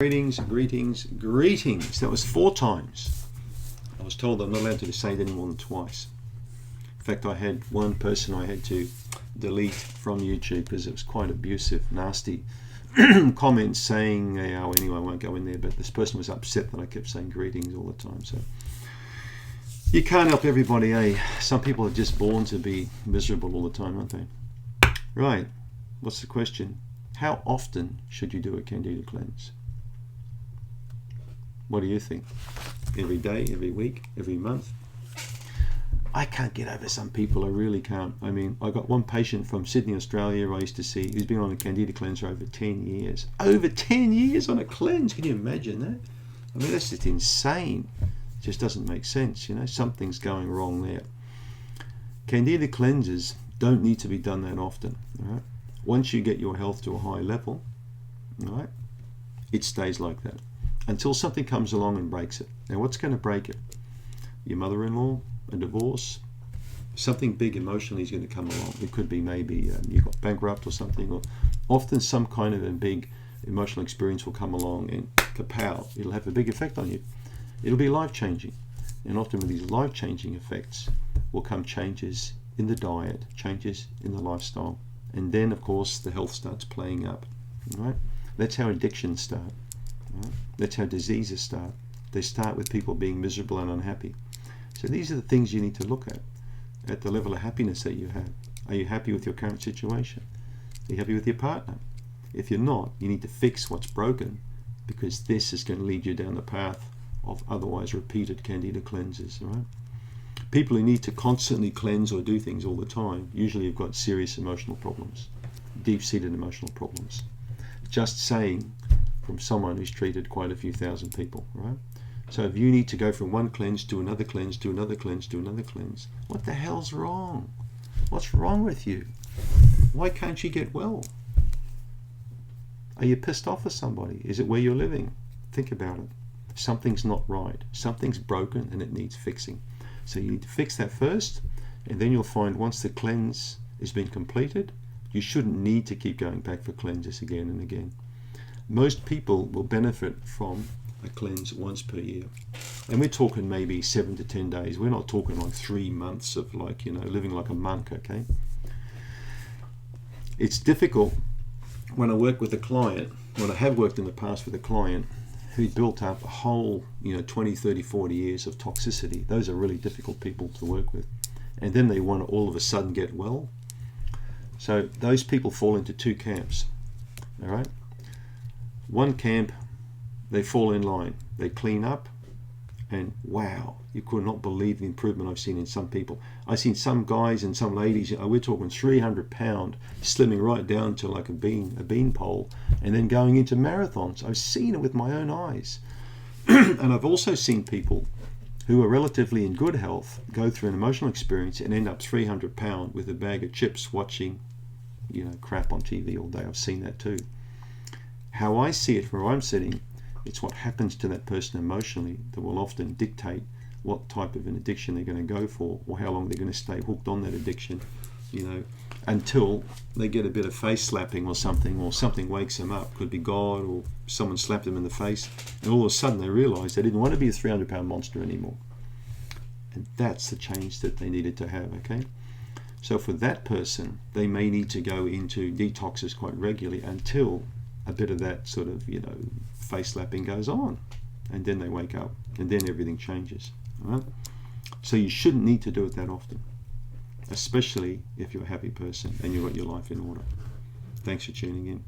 Greetings, greetings, greetings. That was 4 times. I was told I'm not allowed to say it any more than twice. In fact, I had one person I had to delete from YouTube because it was quite abusive, nasty comments saying, oh, anyway, I won't go in there, but this person was upset that I kept saying greetings all the time. So you can't help everybody, eh? Some people are just born to be miserable all the time, aren't they? Right, what's the question? How often should you do a Candida cleanse? What do you think? Every day, every week, every month? I can't get over some people, I really can't. I mean, I got one patient from Sydney, Australia I used to see, who's been on a Candida cleanse for over 10 years. Over 10 years on a cleanse, can you imagine that? I mean, that's just insane. It just doesn't make sense, you know, something's going wrong there. Candida cleanses don't need to be done that often, all right? Once you get your health to a high level, all right, it stays like that until something comes along and breaks it. Now, what's going to break it? Your mother-in-law, a divorce, something big emotionally is going to come along. It could be maybe you got bankrupt or something, or often some kind of a big emotional experience will come along and kapow, it'll have a big effect on you. It'll be life-changing, and often with these life-changing effects will come changes in the diet, changes in the lifestyle, and then of course the health starts playing up. Right? That's how addictions start. Right? That's how diseases start. They start with people being miserable and unhappy. So these are the things you need to look at the level of happiness that you have. Are you happy with your current situation? Are you happy with your partner? If you're not, you need to fix what's broken, because this is going to lead you down the path of otherwise repeated Candida cleanses. Right? People who need to constantly cleanse or do things all the time usually have got serious emotional problems, deep-seated emotional problems. Just saying from someone who's treated quite a few thousand people, right? So if you need to go from one cleanse to another cleanse to another cleanse to another cleanse, what the hell's wrong? What's wrong with you? Why can't you get well? Are you pissed off with somebody? Is it where you're living? Think about it. Something's not right. Something's broken and it needs fixing. So you need to fix that first, and then you'll find once the cleanse has been completed, you shouldn't need to keep going back for cleanses again and again. Most people will benefit from a cleanse once per year. And we're talking maybe 7 to 10 days. We're not talking like 3 months of like, you know, living like a monk, okay? It's difficult when I work with a client, when I have worked in the past with a client who built up a whole, 20, 30, 40 years of toxicity. Those are really difficult people to work with. And then they want to all of a sudden get well. So those people fall into 2 camps, all right? One camp, they fall in line. They clean up, and wow, you could not believe the improvement I've seen in some people. I've seen some guys and some ladies, we're talking 300 pound, slimming right down to like a bean pole, and then going into marathons. I've seen it with my own eyes. And I've also seen people who are relatively in good health go through an emotional experience and end up 300 pound with a bag of chips watching, crap on TV all day. I've seen that too. How I see it from where I'm sitting, it's what happens to that person emotionally that will often dictate what type of an addiction they're going to go for, or how long they're going to stay hooked on that addiction, until they get a bit of face slapping or something wakes them up. Could be God, or someone slapped them in the face, and all of a sudden they realize they didn't want to be a 300 pound monster anymore. And that's the change that they needed to have, okay? So for that person, they may need to go into detoxes quite regularly until a bit of that sort of, face slapping goes on, and then they wake up, and then everything changes. All right? So you shouldn't need to do it that often, especially if you're a happy person and you've got your life in order. Thanks for tuning in.